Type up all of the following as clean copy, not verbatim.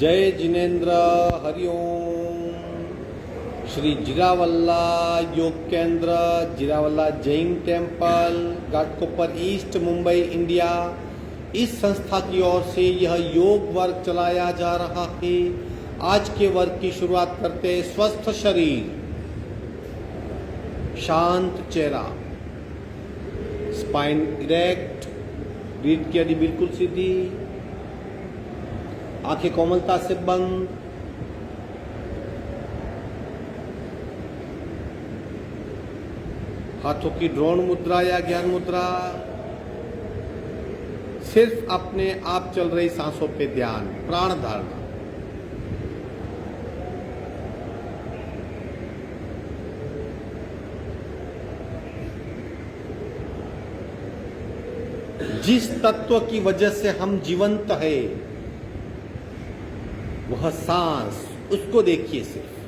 जय जिनेन्द्र हरिओम। श्री जिरावल्ला योग केंद्र, Jiravalla Jain temple, Ghatkopar east, Mumbai, India. इस संस्था की ओर से यह योग वर्ग चलाया जा रहा है। आज के वर्ग की शुरुआत करते हैं। स्वस्थ शरीर, शांत चेहरा, स्पाइन इरेक्ट, रीढ़ की हड्डी बिल्कुल सीधी, आंखें कोमलता से बंद, हाथों की ड्रोन मुद्रा या ज्ञान मुद्रा, सिर्फ अपने आप चल रही सांसों पे ध्यान, प्राण धारणा। जिस तत्व की वजह से हम जीवंत है वह सांस, उसको देखिए सिर्फ।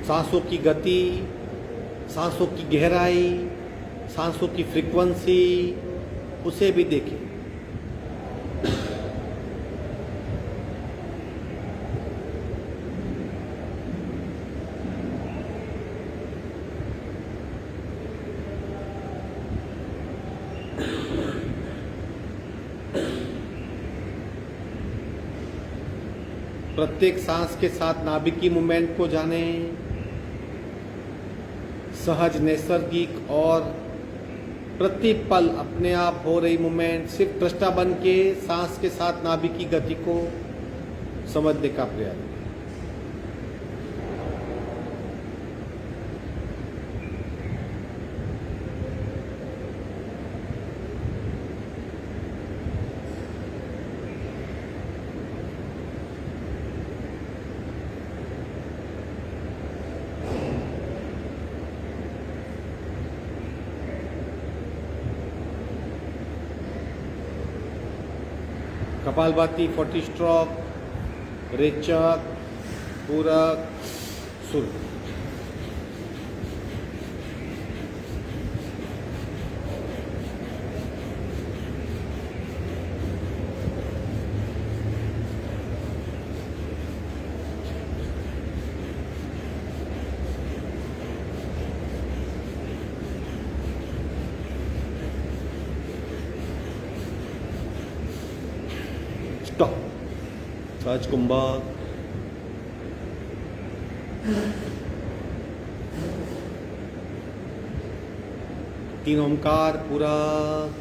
सांसों की गति, सांसों की गहराई, सांसों की फ्रीक्वेंसी, उसे भी देखें। प्रत्येक सांस के साथ नाभि की मूवमेंट को जानें। सहज, नैसर्गिक और प्रति पल अपने आप हो रही मूवमेंट, सिर्फ दृष्टा बन के सांस के साथ नाभि की गति को समझने का प्रयास। कपालभाति, 40 स्ट्रोक, रेचक, पूरक, सुर। सहज कुंभक, तीन ओंकार पूरक,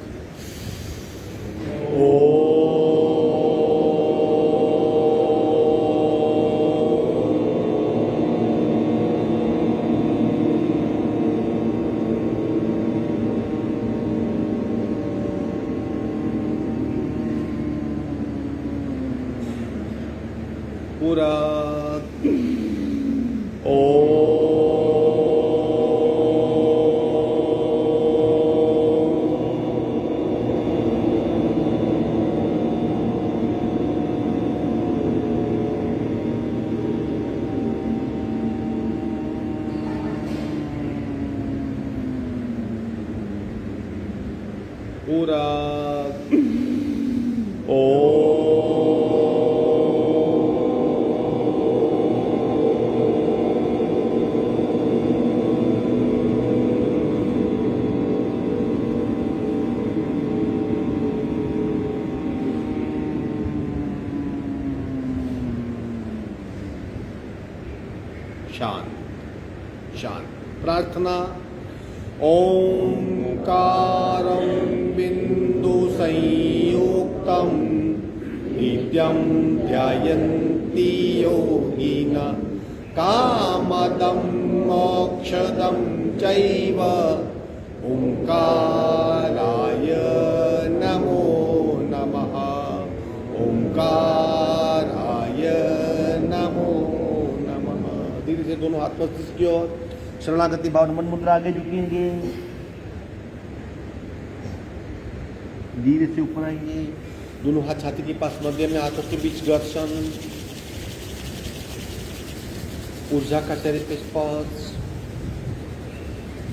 पूरक, पूरक, शांत शांत। प्रार्थना। ओंकारं बिंदु संयुक्तं नित्यं ध्यायन्ति योगिनः कामदं मोक्षदं चैव ओंकाराय नमो नमः। ओंकाराय नमो नमः। धीरे से दोनों हाथ मस्तिष्क की ओर, शरणागति भाव, मन मुद्रा आगे झुकेंगे, धीरे से ऊपर आएंगे, दोनों हाथ छाती के पास, मध्य में हाथों के बीच घर्षण, ऊर्जा का चरित्र स्पर्श,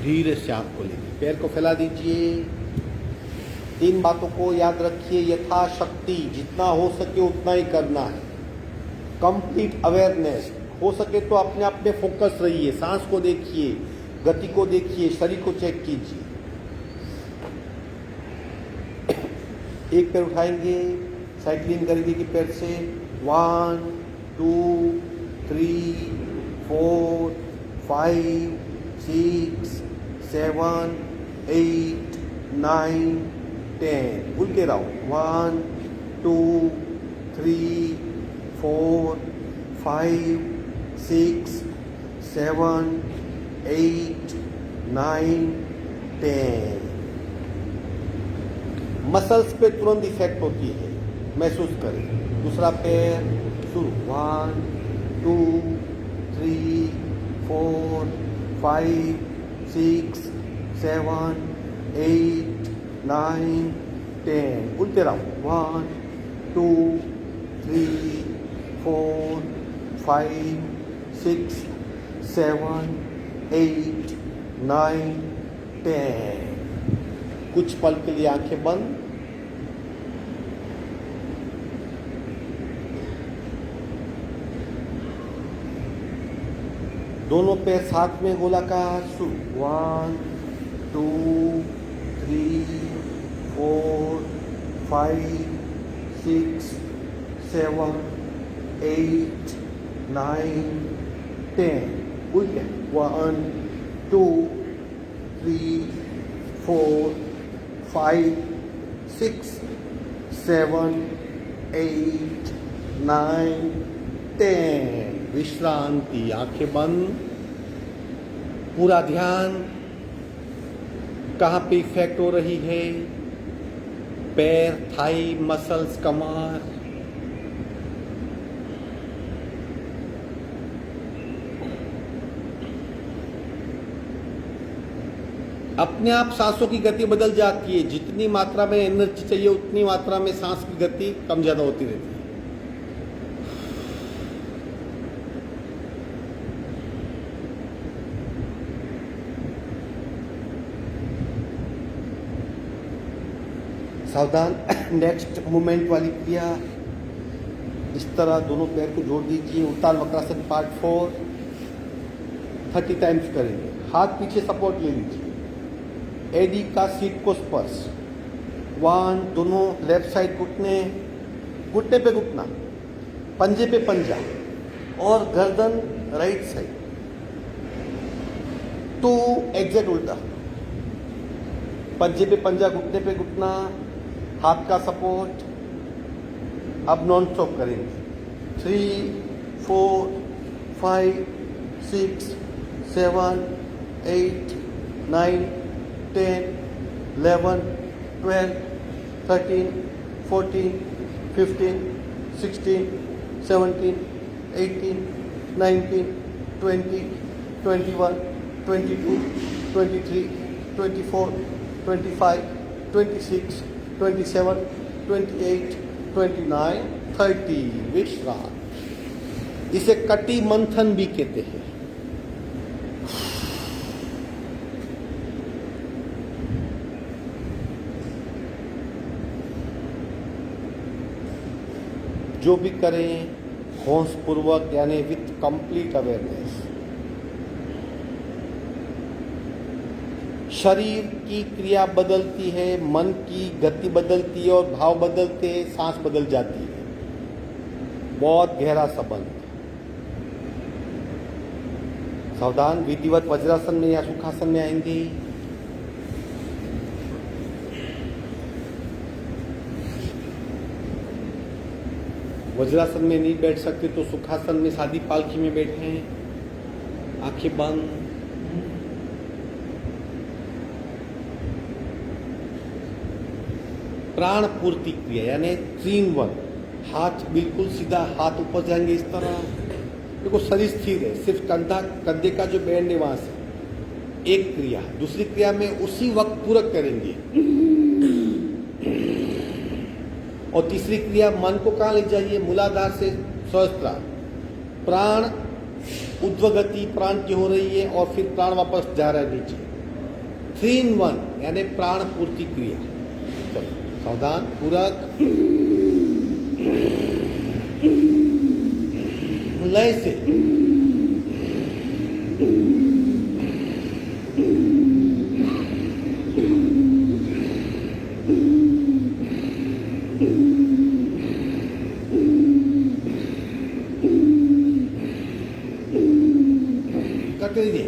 धीरे से आँख खोलेंगे, पैर को फैला दीजिए। 3 बातों को याद रखिए, यथाशक्ति जितना हो सके उतना ही करना है। कंप्लीट अवेयरनेस, हो सके तो अपने आप में फोकस रहिए, सांस को देखिए, गति को देखिए, शरीर को चेक कीजिए। एक पैर उठाएंगे, साइकिलिंग करेंगे कि पैर से 1 2 3 4 5 6 7 8 9 10। उल्टे रहो, 1 2 3 4 5 6 7 8 9 10। मसल्स पे तुरंत इफेक्ट होती है, महसूस करें। दूसरा पैर शुरू, 1 2 3 4 5 6 7 8 9 10। उल्टे रहो, 1 2 3 4 5 6 7 8 9 10। कुछ पल के लिए आंखें बंद। दोनों पैर साथ में गोलाकार, शुरू, 1 2 3 4 5 6 7 8 9 10। उल्टे, 1 2 3 4 5 6 7 8 9 10। विश्रांति, आंखें बंद। पूरा ध्यान कहाँ पे इफेक्ट हो रही है, पैर, थाई मसल्स, कमर। अपने आप सांसों की गति बदल जाती है। जितनी मात्रा में एनर्जी चाहिए उतनी मात्रा में सांस की गति कम ज़्यादा होती रहती है। सावधान। नेक्स्ट मूवमेंट वाली क्रिया, इस तरह दोनों पैर को जोड़ दीजिए। उत्तान वक्रासन पार्ट 4 30 टाइम्स करेंगे। हाथ पीछे सपोर्ट ले लीजिए, एडी का सीट को स्पर्श। 1, दोनों लेफ्ट साइड घुटने, घुटने पे घुटना, पंजे पे पंजा और गर्दन राइट साइड। 2, एग्जैक्ट उल्टा, पंजे पे पंजा, घुटने पे घुटना, हाथ का सपोर्ट। अब नॉन स्टॉप करेंगे। 3 4 5 6 7 8 9 10 11 12 13 14 15 16 17 18 19 20 21 22 23 24 25 26 27 28 29 30। विश्राम। इसे कटी मंथन भी कहते हैं। जो भी करें होश पूर्वक, यानी विथ कंप्लीट अवेयरनेस। शरीर की क्रिया बदलती है, मन की गति बदलती है और भाव बदलते हैं, सांस बदल जाती है। बहुत गहरा संबंध। सावधान। विधिवत वज्रासन में या सुखासन में आएंगे। वज्रासन में नहीं बैठ सकते तो सुखासन में सादी पालकी में बैठे, आंखें बंद। प्राण पूर्ति क्रिया यानी 3 in 1। हाथ बिल्कुल सीधा, हाथ ऊपर जाएंगे इस तरह। देखो शरीर स्थिर है, सिर्फ कंधे का जो बैंड है वहां से। एक क्रिया। दूसरी क्रिया में उसी वक्त पूरक करेंगे। और तीसरी क्रिया, मन को कहाँ ले जाइए, मूलाधार से सहस्त्रार। प्राण ऊर्ध्वगति प्राण की हो रही है और फिर प्राण वापस जा रहा है नीचे। 3 in 1 यानी प्राण पूर्ति क्रिया। चलो सावधान, पूरक, लय से करते रहिए।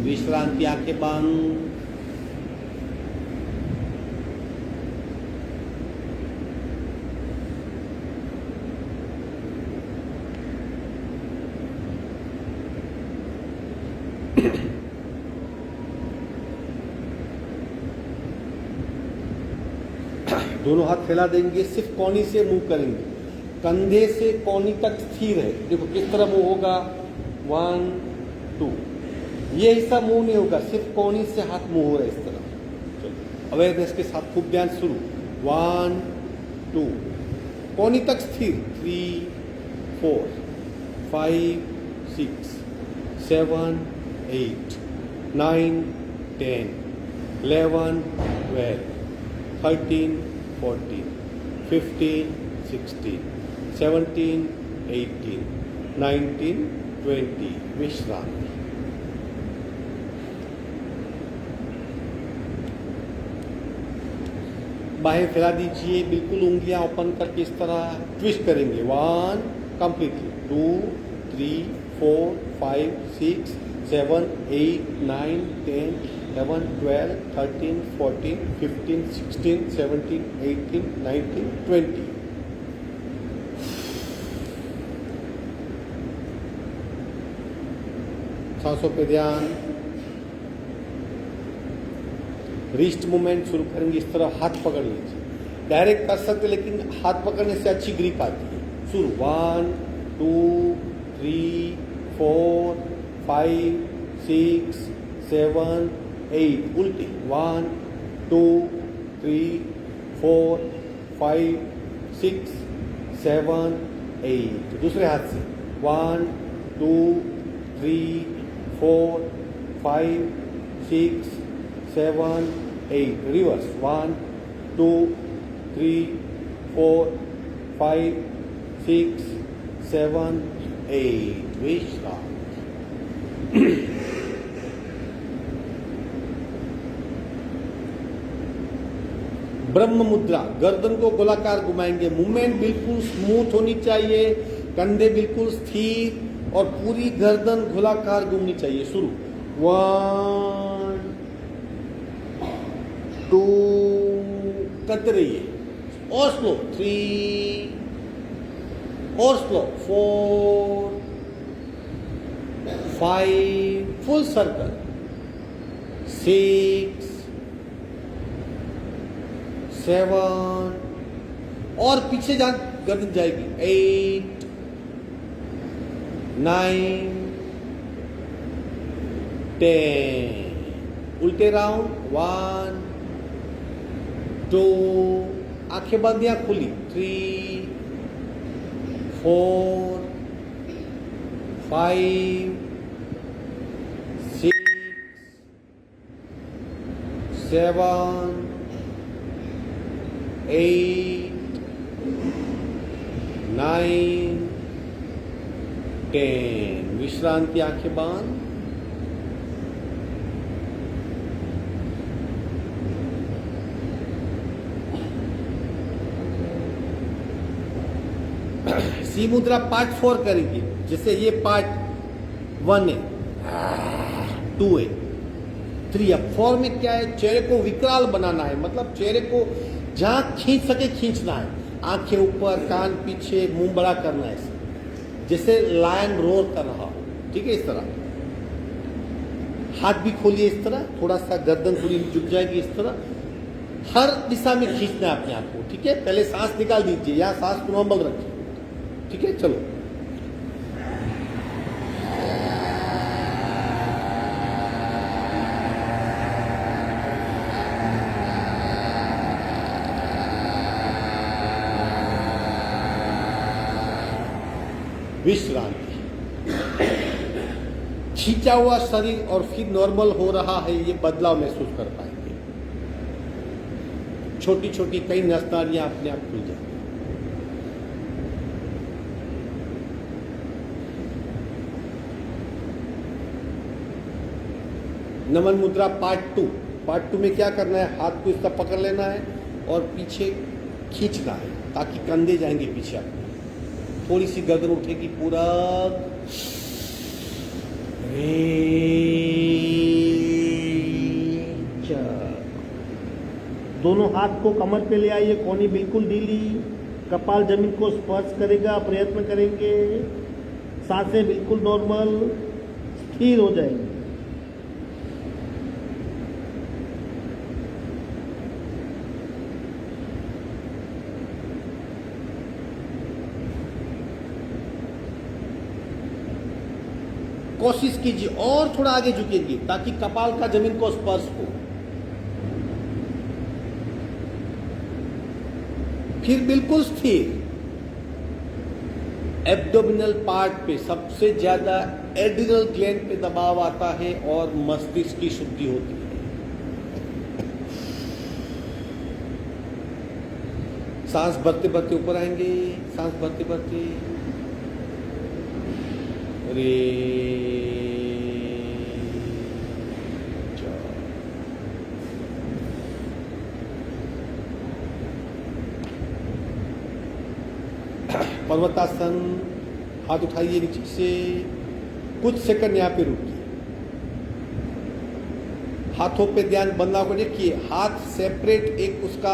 विश्रांति, आंखें बंद। दोनों हाथ फैला देंगे, सिर्फ कोहनी से मूव करेंगे, कंधे से कोहनी तक स्थिर है। देखो किस तरह मूव होगा, 1 2, ये हिस्सा मूव नहीं होगा, सिर्फ कोहनी से हाथ मूव हो रहा है इस तरह। चलो अवेयरनेस के साथ खूब ध्यान, शुरू, 1 2, कोहनी तक स्थिर, 3 4 5 6 7 8 9 10 11 12 13 14 15 16 17 18 19 20। विश्राम। बाहें फैला दीजिए, बिल्कुल उंगलियां ओपन करके इस तरह ट्विस्ट करेंगे, 1 कंप्लीटली, 2 3 4 5 6 7 8 9 10 11 12 13 14 15 16 17 18 19 20। सांसों पे ध्यान। रिस्ट मूवमेंट शुरू करेंगे, इस तरह हाथ पकड़ लीजिए, डायरेक्ट कर सकते लेकिन हाथ पकड़ने से अच्छी ग्रिप आती है। शुरू, 1 2 3 4 5 6 7 8, उल्टी, 1 2 3 4 5 6 7 8। दूसरे हाथ से 1 2 3 4 5 6 7 8, रिवर्स, 1 2 3 4 5 6 7 8। विश्राम। ब्रह्म मुद्रा, गर्दन को गोलाकार घुमाएंगे, मूवमेंट बिल्कुल स्मूथ होनी चाहिए, कंधे बिल्कुल स्थिर और पूरी गर्दन गोलाकार घूमनी चाहिए। शुरू, 1 2, करते रहिए, और स्लो, 3, और स्लो, 4 5, फुल सर्कल, 6 7, और पीछे गर्दन जाएगी, 8 9 10। उल्टे राउंड, 1 2, आंखें बंद या खुली, 3 4 5 6 7 8 9 10। विश्रांति, आंखें बंद। सी मुद्रा पार्ट 4 करेंगे, जैसे ये पार्ट 1 है, 2 है, 3 है। 4 में क्या है, चेहरे को विकराल बनाना है, मतलब चेहरे को जहां खींच सके खींचना है, आंखें ऊपर, कान पीछे, मुंह बड़ा करना है, जैसे लायन रोर कर रहा हो, ठीक है। इस तरह हाथ भी खोलिए, इस तरह थोड़ा सा गर्दन थोड़ी झुक जाएगी, इस तरह हर दिशा में खींचना है अपने आप को, ठीक है। पहले सांस निकाल दीजिए, यहाँ सांस को नॉर्मल रखिए, ठीक है। चलो, विश्रांति। खींचा हुआ शरीर और फिर नॉर्मल हो रहा है, ये बदलाव महसूस कर पाएंगे। छोटी छोटी कई नसनालियां अपने आप खुल जाएंगी। नमन मुद्रा पार्ट टू में क्या करना है, हाथ को इसका पकड़ लेना है और पीछे खींचना है ताकि कंधे जाएंगे पीछे अपने, थोड़ी सी गर्दन उठेगी पूरा। दोनों हाथ को कमर पे ले आइए, कोहनी बिल्कुल ढीली, कपाल जमीन को स्पर्श करेगा, प्रयत्न करेंगे। सांसें बिल्कुल नॉर्मल स्थिर हो जाएंगी। कोशिश कीजिए और थोड़ा आगे झुकेंगे ताकि कपाल का जमीन को स्पर्श हो। फिर बिल्कुल स्थिर। एब्डोमिनल पार्ट पे सबसे ज्यादा एड्रिनल ग्लैंड पे दबाव आता है और मस्तिष्क की शुद्धि होती है। सांस भरते भरते ऊपर आएंगे, सांस भरते भरते पर्वतासन। हाथ उठाइए नीचे से, कुछ सेकंड यहाँ पे रुकिए, हाथों पे ध्यान बंदा को देखिए। हाथ सेपरेट, एक उसका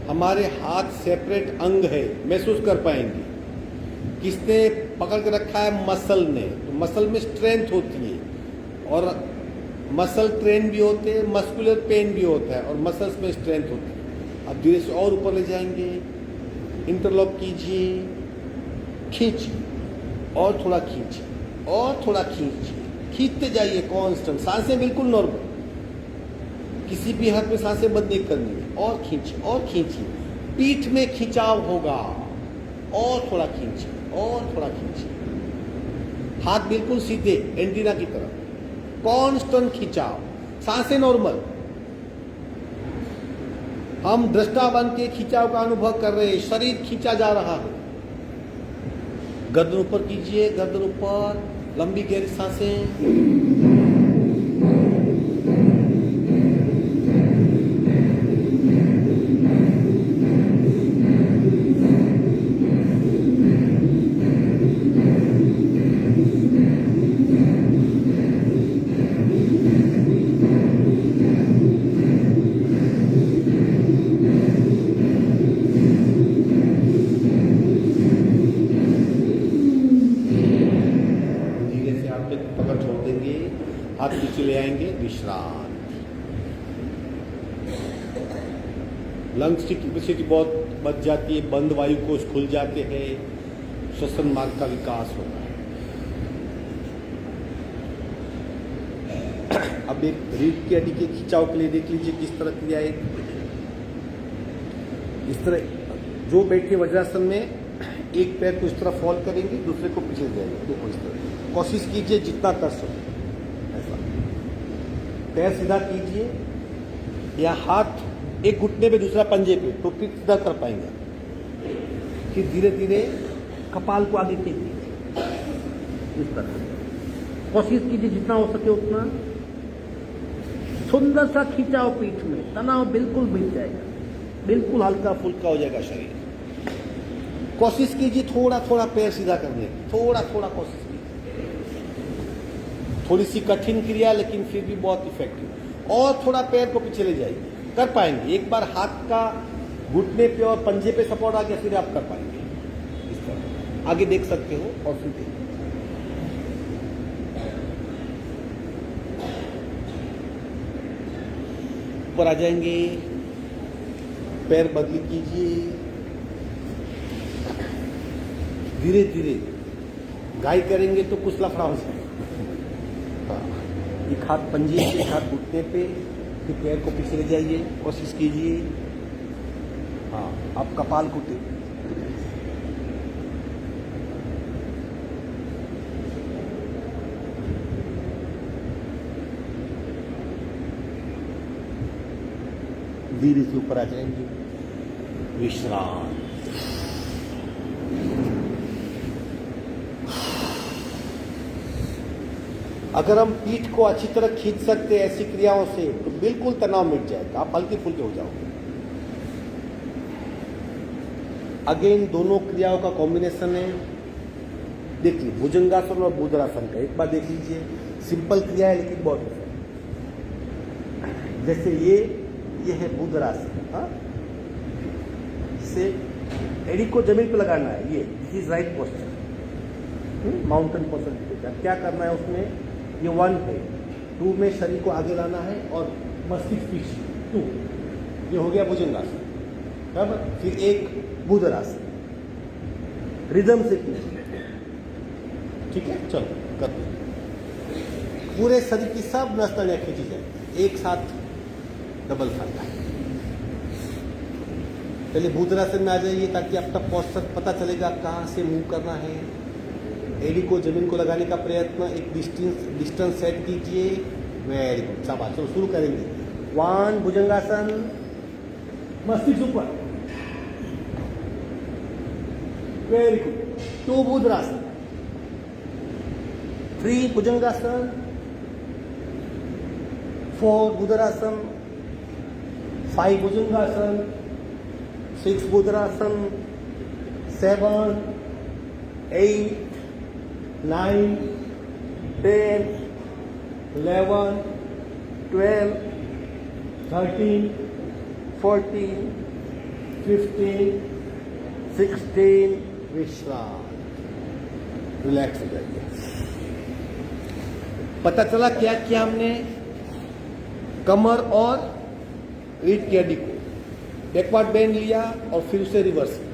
हमारे हाथ सेपरेट अंग है, महसूस कर पाएंगे। किसने पकड़ के रखा है? मसल ने। तो मसल में स्ट्रेंथ होती है और मसल ट्रेन भी होते हैं, मस्कुलर पेन भी होता है और मसल्स में स्ट्रेंथ होती है। अब धीरे से और ऊपर ले जाएंगे, इंटरलॉक कीजिए, खींचिए और थोड़ा खींचिए और थोड़ा खींचिए, खींचते जाइए कांस्टेंट। सांसें बिल्कुल नॉर्मल, किसी भी हाथ में सांसें बंद नहीं करनी है। और खींचिए और खींचिए, पीठ में खिंचाव होगा। और थोड़ा खींचिए और थोड़ा खींचिए, हाथ बिल्कुल सीधे एंटीना की तरफ, कांस्टेंट खिंचाव, सांसें नॉर्मल। हम दृष्टा बन के खिंचाव का अनुभव कर रहे हैं, शरीर खींचा जा रहा है। गर्दन ऊपर कीजिए, गर्दन ऊपर, लंबी गहरी सांसें। पकड़ छोड़ देंगे, हाथ पीछे ले आएंगे, विश्राम। लंग्स की कैपेसिटी बहुत बच जाती है, बंद वायु कोष खुल जाते हैं, श्वसन मार्ग का विकास होता है। अब एक रीढ़ की हड्डी के खिंचाव के लिए देख लीजिए किस तरह क्रिया है। इस तरह जो बैठे वज्रासन में, एक पैर को इस तरह फॉल करेंगे, दूसरे को पीछे जाएंगे। देखो इस तरह कोशिश कीजिए जितना कर सके ऐसा। पैर सीधा कीजिए या हाथ एक घुटने पे दूसरा पंजे पे, तो फिर सीधा कर पाएंगे। फिर धीरे धीरे कपाल को आगे खींचिए, इस तरह कोशिश कीजिए जितना हो सके उतना। सुंदर सा खिंचाव पीठ में, तनाव बिल्कुल मिट जाएगा, बिल्कुल हल्का फुल्का हो जाएगा शरीर। कोशिश कीजिए थोड़ा थोड़ा पैर सीधा करने की, थोड़ा थोड़ा कोशिश कीजिए। थोड़ी सी कठिन क्रिया लेकिन फिर भी बहुत इफेक्टिव। और थोड़ा पैर को पीछे ले जाइए, कर पाएंगे। एक बार हाथ का घुटने पे और पंजे पे सपोर्ट आ गया, फिर आप कर पाएंगे। इस तरह आगे देख सकते हो और फिर देखिए। ऊपर आ जाएंगे, पैर बदली कीजिए धीरे धीरे। गाय करेंगे तो कुछ लफड़ा हो जाएगा। एक हाथ पंजे पे, एक हाथ घुटने पे, फिर पैर को पीछे ले जाइए, कोशिश कीजिए। हाँ, आप कपाल को धीरे से ऊपर आ जाएंगे, विश्राम। अगर हम पीठ को अच्छी तरह खींच सकते हैं ऐसी क्रियाओं से तो बिल्कुल तनाव मिट जाएगा, आप हल्के फुल्के हो जाओगे। अगेन दोनों क्रियाओं का कॉम्बिनेशन है। देखिए भुजंगासन और बुधरासन का एक बार देख लीजिए, सिंपल क्रिया है लेकिन बहुत है। जैसे ये है बुधरासन, हाँ, जिसे एड़ी को जमीन पर लगाना है, ये this is right posture, mountain posture. क्या करना है उसमें, ये 1 है, 2 में शरीर को आगे लाना है और मस्तिष्क पीछे, 2, ये हो गया भुजंगासन, बराबर। फिर एक बुधरासन, रिदम से कीजिए, ठीक है। चलो करते हैं। पूरे शरीर की सब नसों खींची जाए एक साथ, डबल फायदा है। पहले भूतरासन में आ जाइए ताकि आपका पोस्चर पता चलेगा कहाँ से मूव करना है। एड़ी को जमीन को लगाने का प्रयत्न, एक डिस्टेंस सेट कीजिए, वेरी गुड, शाबाश। चलो शुरू करेंगे। 1 भुजंगासन, मस्तिष्क ऊपर, वेरी गुड। 2 बुधरासन, 3 भुजंगासन, 4 बुधरासन, 5 भुजंगासन, 6 बुधरासन, 7, 8, 9, 10, 11, 12, 13, 14, 15, 16, विश्राम, रिलैक्स हो जाइए। पता चला क्या किया हमने, कमर और रीढ़ की हड्डी को बैकवर्ड बेंड लिया और फिर उसे रिवर्स किया।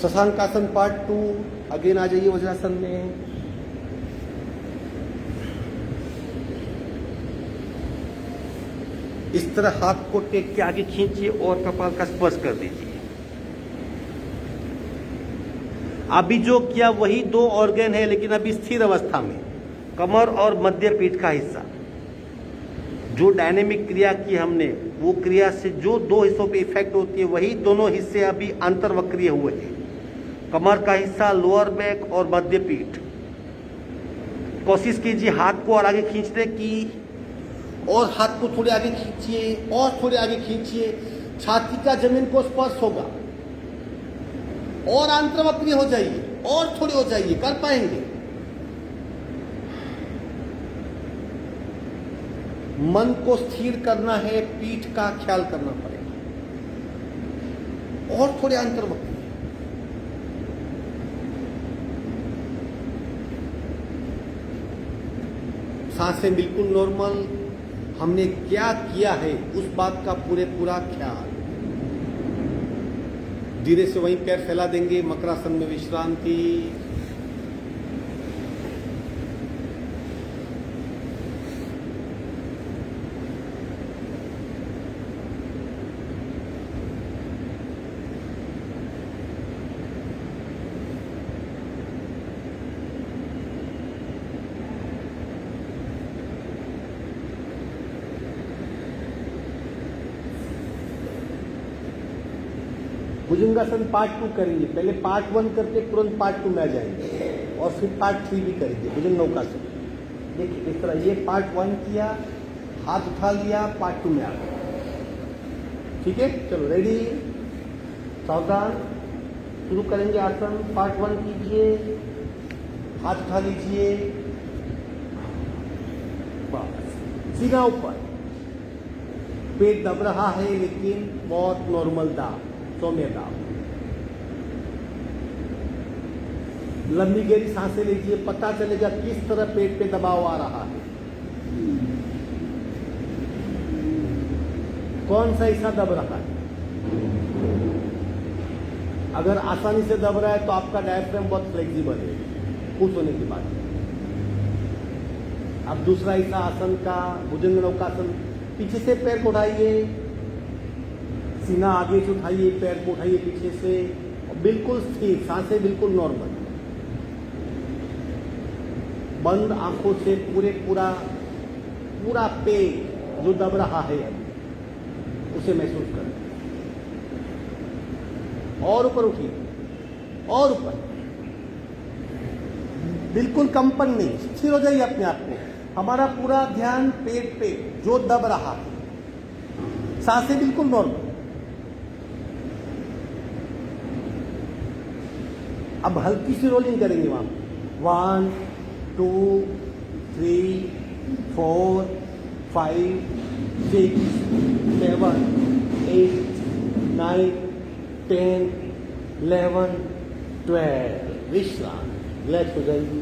शशांकासन पार्ट 2, अगेन आ जाइए वज्रासन में। इस तरह हाथ को टेक के आगे खींचिए और कपाल का स्पर्श कर दीजिए। अभी जो किया वही 2 ऑर्गन है लेकिन अभी स्थिर अवस्था में, कमर और मध्य पीठ का हिस्सा। जो डायनेमिक क्रिया की हमने, वो क्रिया से जो 2 हिस्सों पे इफेक्ट होती है वही दोनों हिस्से अभी अंतर्वक्रीय हुए हैं। कमर का हिस्सा, लोअर बैक और मध्य पीठ। कोशिश कीजिए हाथ को और आगे खींचने की, और हाथ को थोड़े आगे खींचिए और थोड़े आगे खींचिए, छाती का जमीन को स्पर्श होगा। और अंतर्वक्रीय हो जाइए और थोड़े हो जाइए, कर पाएंगे। मन को स्थिर करना है, पीठ का ख्याल करना पड़ेगा। और थोड़े अंतर्वक्रीय, सांसें बिल्कुल नॉर्मल। हमने क्या किया है उस बात का पूरा ख्याल। धीरे से वहीं पैर फैला देंगे, मकरासन में विश्रांति। भुजंगासन पार्ट 2 करेंगे। पहले पार्ट 1 करके तुरंत पार्ट 2 में आ जाएंगे और फिर पार्ट 3 भी करेंगे भुजंग नौकासन। देखिए इस तरह, ये पार्ट 1 किया, हाथ उठा लिया, पार्ट 2 में आ गया। ठीक है, चलो रेडी, सावधान, शुरू करेंगे आसन। पार्ट 1 कीजिए, हाथ उठा लीजिए, बस सीधा ऊपर। पेट दब रहा है लेकिन बहुत नॉर्मल दाब, सौम्य दाब। लंबी गहरी सांसें लीजिए, पता चलेगा किस तरह पेट पे दबाव आ रहा है, कौन सा हिस्सा दब रहा है। अगर आसानी से दब रहा है तो आपका डायफ्राम बहुत फ्लेक्सिबल है, खुश होने की बात है। अब दूसरा हिस्सा आसन का, भुजंग नौकासन, पीछे से पैर को उठाइए, सीना आगे से उठाइए, पैर को उठाइए पीछे से, और बिल्कुल स्थिर, सांसें बिल्कुल नॉर्मल। बंद आंखों से पूरा पेट जो दब रहा है अभी उसे महसूस करें। और ऊपर उठिए, और ऊपर, बिल्कुल कंपन नहीं, स्थिर हो जाइए अपने आप को। हमारा पूरा ध्यान पेट पे जो दब रहा है, सांसें बिल्कुल नॉर्मल। अब हल्की सी रोलिंग करेंगे वहां 1 2 3 4 5 6 7 8 9 10 11 12। विश्राम, रिलैक्स हो जाएगी।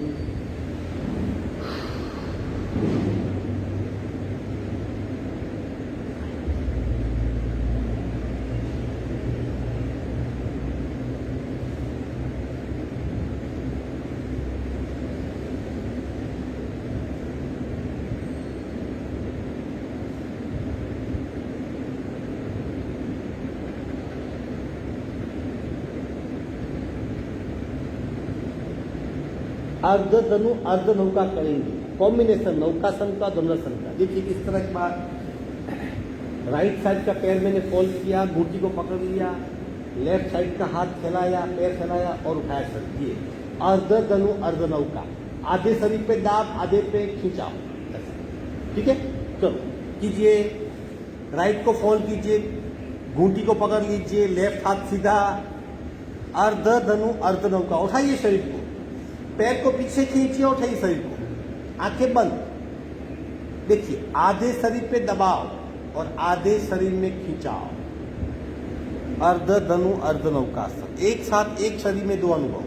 अर्ध धनु अर्ध नौका करेंगे, कॉम्बिनेशन नौकासन का धनुरासन का। देखिए किस तरह की बात, राइट साइड का पैर मैंने फोल्ड किया, घुटी को पकड़ लिया, लेफ्ट साइड का हाथ फैलाया, पैर फैलाया और उठाया सर। ये अर्ध धनु अर्ध नौका, आधे शरीर पे दाब, आधे पे खिंचाओ, ठीक है। चलो कीजिए, राइट को फोल्ड कीजिए, घुटी को पकड़ लीजिए, लेफ्ट हाथ सीधा, अर्ध धनु अर्ध नौका। उठाइए शरीर को, पैर को पीछे खींचिए, उठाइए शरीर को, आंखें बंद। देखिए आधे शरीर पे दबाव और आधे शरीर में खिंचाव, अर्ध धनु अर्ध नौकासन। एक साथ एक शरीर में दो अनुभव,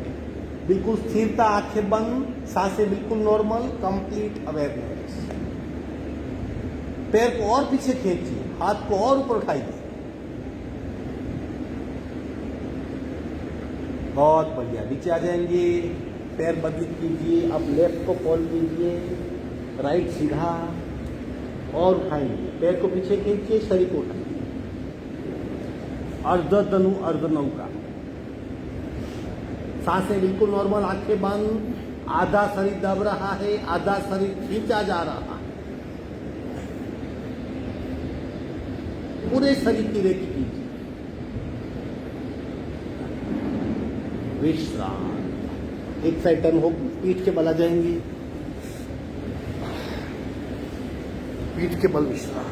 बिल्कुल स्थिरता, आंखें बंद, सांसें बिल्कुल नॉर्मल, कंप्लीट अवेयरनेस। पैर को और पीछे खींचिए, हाथ को और ऊपर उठाइए, बहुत बढ़िया। नीचे आ जाएंगे, पैर बदली कीजिए, अब लेफ्ट को फोल्ड कीजिए, राइट सीधा और उठाएंगे, पैर को पीछे खींचिए, शरीर को उठाइए, अर्ध धनु अर्ध नौका। सांसें बिल्कुल नॉर्मल, आंखें बंद, आधा शरीर दब रहा है, आधा शरीर खींचा जा रहा है। पूरे शरीर की रेखी कीजिए, विश्राम। एक साइड टर्न हो, पीठ के बल आ जाएंगे, पीठ के बल विश्राम।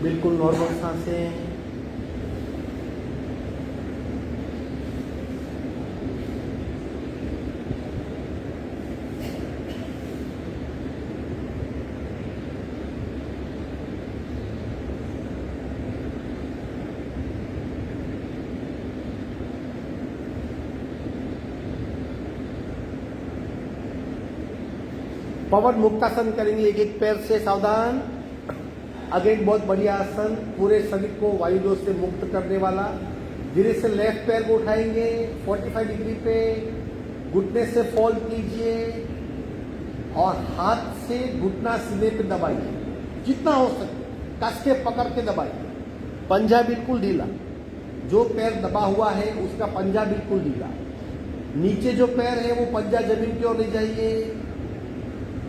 बिल्कुल नॉर्मल सांसें। पवन मुक्तासन करेंगे, एक एक पैर से, सावधान। अगेन बहुत बढ़िया आसन, पूरे शरीर को वायुदोष से मुक्त करने वाला। धीरे से लेफ्ट पैर को उठाएंगे 45 डिग्री पे, घुटने से फोल्ड कीजिए और हाथ से घुटना सीने पे दबाइए, जितना हो सके कस के पकड़ के दबाइए। पंजा बिल्कुल ढीला, जो पैर दबा हुआ है उसका पंजा बिल्कुल ढीला। नीचे जो पैर है वो पंजा जमीन की ओर ले जाइए।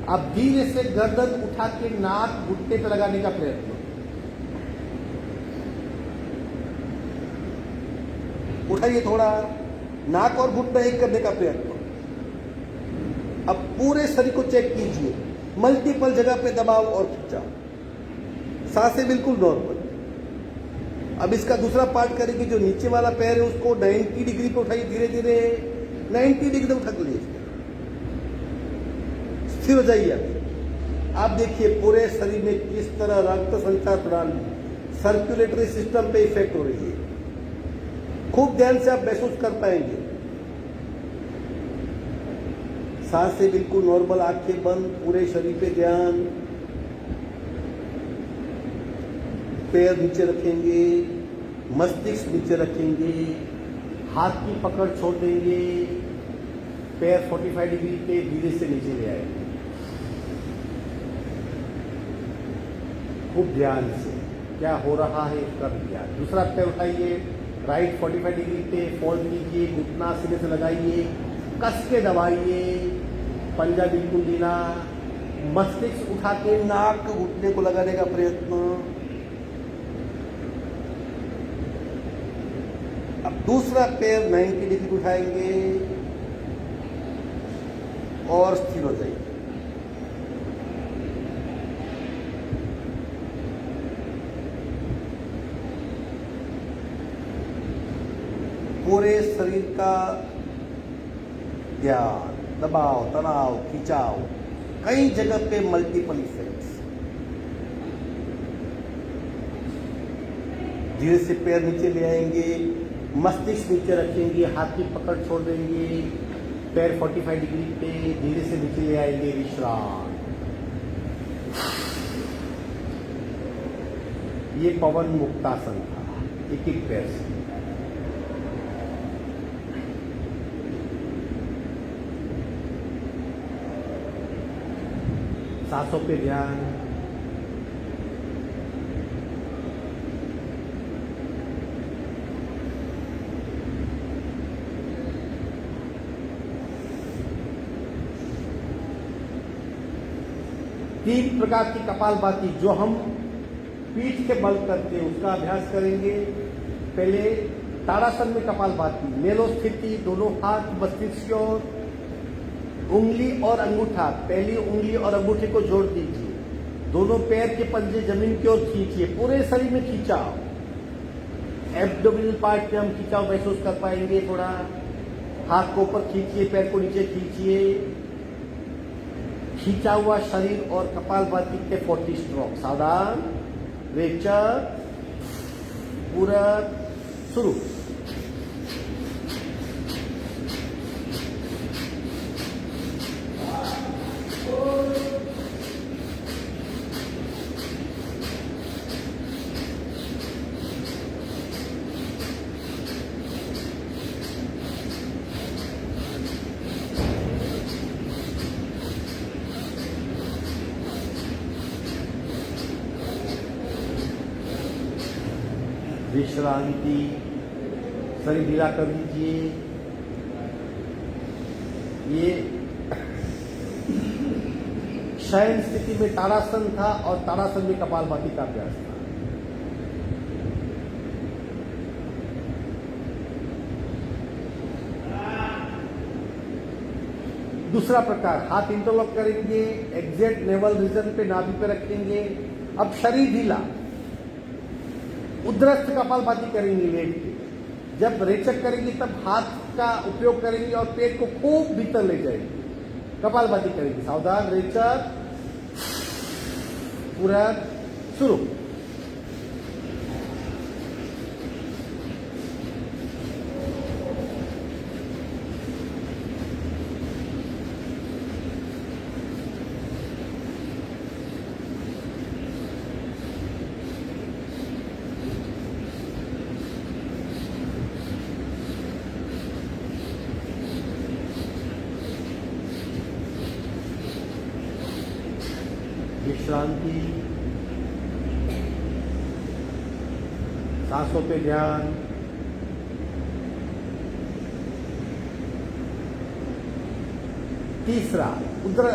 अब धीरे से गर्दन उठा के नाक घुटने पे लगाने का प्रयत्न, उठाइए थोड़ा, नाक और घुटना एक करने का प्रयत्न। अब पूरे शरीर को चेक कीजिए, मल्टीपल जगह पे दबाव और खिंचाव, सांसें बिल्कुल नॉर्मल। अब इसका दूसरा पार्ट करेंगे, जो नीचे वाला पैर है उसको 90 डिग्री पे उठाइए, धीरे धीरे 90 डिग्री उठा के लीजिए, स्थिर हो जाइए। आप देखिए पूरे शरीर में किस तरह रक्त संचार प्रणाली, सर्कुलेटरी सिस्टम पे इफेक्ट हो रही है। खूब ध्यान से आप महसूस कर पाएंगे। सांसें बिल्कुल नॉर्मल, आंखें बंद, पूरे शरीर पे ध्यान। पैर नीचे रखेंगे, मस्तिष्क नीचे रखेंगे, हाथ की पकड़ छोड़ देंगे, पैर 45 डिग्री पे धीरे से नीचे ले आएंगे, खूब ध्यान से क्या हो रहा है उसका भी ध्यान। दूसरा पैर उठाइए, राइट 45 डिग्री पे फोल्ड कीजिए, घुटना सीने से लगाइए, कस के दबाइए, पंजा बिल्कुल ढीला, मस्तिष्क उठा के नाक घुटने को लगाने का प्रयत्न। अब दूसरा पैर 90 डिग्री उठाएंगे और स्थिर हो जाएंगे। पूरे शरीर का ध्यान, दबाव, तनाव, खिंचाव, कई जगह पे मल्टीपल इफेक्ट्स। धीरे से पैर नीचे ले आएंगे, मस्तिष्क नीचे रखेंगे, हाथ की पकड़ छोड़ देंगे, पैर 45 डिग्री पे धीरे से नीचे ले आएंगे, विश्राम। ये पवन मुक्तासन था, एक एक पैर से। सांसों पे ध्यान। तीन प्रकार की कपालभाति जो हम पीठ के बल करते हैं उसका अभ्यास करेंगे। पहले ताड़ासन में कपालभाति, मेलो स्थिति, दोनों हाथ मस्तिष्क की ओर, उंगली और अंगूठा, पहली उंगली और अंगूठे को जोड़ दीजिए, दोनों पैर के पंजे जमीन की ओर खींचिए, पूरे शरीर में खींचाव। एब्डोमिनल पार्ट में हम खींचाव महसूस कर पाएंगे। थोड़ा हाथ को ऊपर खींचिए, पैर को नीचे खींचिए, खींचा हुआ शरीर और कपालभाति के 40 स्ट्रोक। सावधान, रेचक, पूरक, शुरू। विश्रांति, शरीर ढीला कर दीजिए। ये शयन स्थिति में ताड़ासन था और ताड़ासन में कपालभाति का अभ्यास था। दूसरा प्रकार, हाथ इंटरलॉक करेंगे, एग्जैक्ट नेवल रीजन पे नाभि पे रखेंगे। अब शरीर ढीला, उद्रस्त कपालभाति करेंगे लेट के। जब रेचक करेंगे तब हाथ का उपयोग करेंगे और पेट को खूब भीतर ले जाएंगे, कपालभाति करेंगे। सावधान, रेचक, पूरक, शुरू। विश्रांति, सांसों पे ध्यान। तीसरा, उधर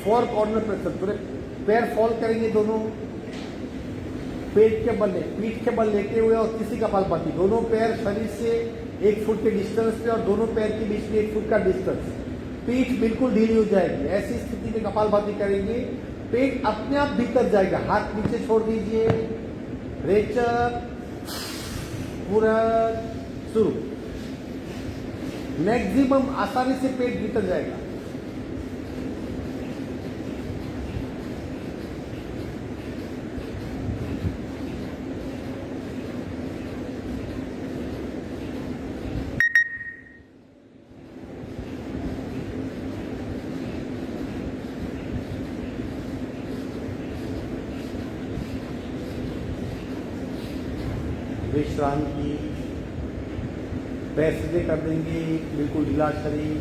फोर कॉर्नर प्रेशर, पूरे पैर फॉल करेंगे दोनों, पेट के बल, पीठ के बल लेते हुए, और तीसरी कपालभाति, दोनों पैर शरीर से 1 फुट के डिस्टेंस पे और दोनों पैर के बीच में 1 फुट का डिस्टेंस। पीठ बिल्कुल ढीली हो जाएगी। ऐसी स्थिति में कपालभाति करेंगे, पेट अपने आप भीतर जाएगा। हाथ नीचे छोड़ दीजिए, रेचक, पूरक, शुरू। मैक्सिमम आसानी से पेट भीतर जाएगा। विश्रांति, पैर सीधे कर देंगे, बिल्कुल ढीला शरीर।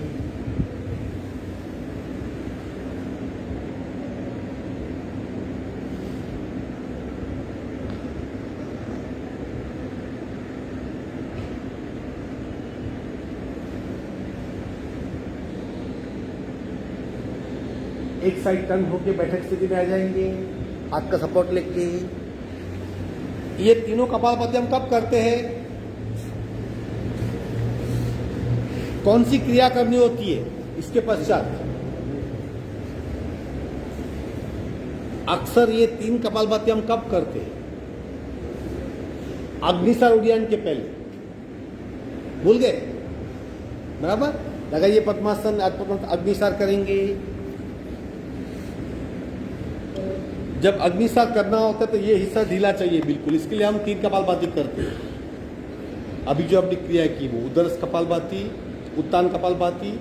एक साइड टर्न होके बैठक स्थिति में आ जाएंगे, हाथ का सपोर्ट लेके। ये तीनों कपालभाति हम कब करते हैं? कौन सी क्रिया करनी होती है इसके पश्चात? अक्सर ये 3 कपालभाति हम कब करते हैं? अग्निसार उड्डयन के पहले। भूल गए? बराबर। लगाइए पद्मासन, अग्निसार करेंगे। जब अग्निसार करना होता है तो ये हिस्सा ढीला चाहिए बिल्कुल, इसके लिए हम 3 कपालभाति करते हैं। अभी जो आपने क्रिया की वो उदर कपालभाति, उत्तान कपालभाति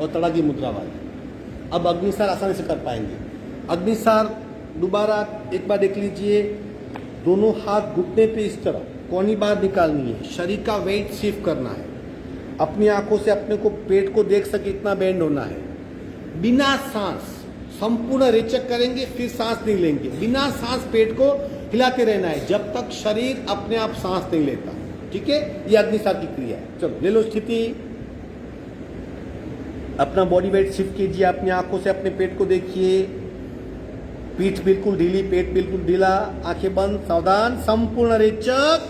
और तड़ागी मुद्रा वाली। अब अग्निसार आसानी से कर पाएंगे। अग्निसार दोबारा एक बार देख लीजिए। दोनों हाथ घुटने पे इस तरह कोनी बाहर निकालनी है, शरीर का वेट शिफ्ट करना है, अपनी आंखों से अपने को पेट को देख सके इतना बेंड होना है। बिना सांस संपूर्ण रेचक करेंगे, फिर सांस नहीं लेंगे। बिना सांस पेट को हिलाते रहना है जब तक शरीर अपने आप सांस नहीं लेता। ठीक है, ये अग्निसार की क्रिया है। चलो ले लो स्थिति, अपना बॉडी वेट शिफ्ट कीजिए, अपनी आंखों से अपने पेट को देखिए। पीठ बिल्कुल ढीली, पेट बिल्कुल ढीला, आंखें बंद, सावधान, संपूर्ण रेचक,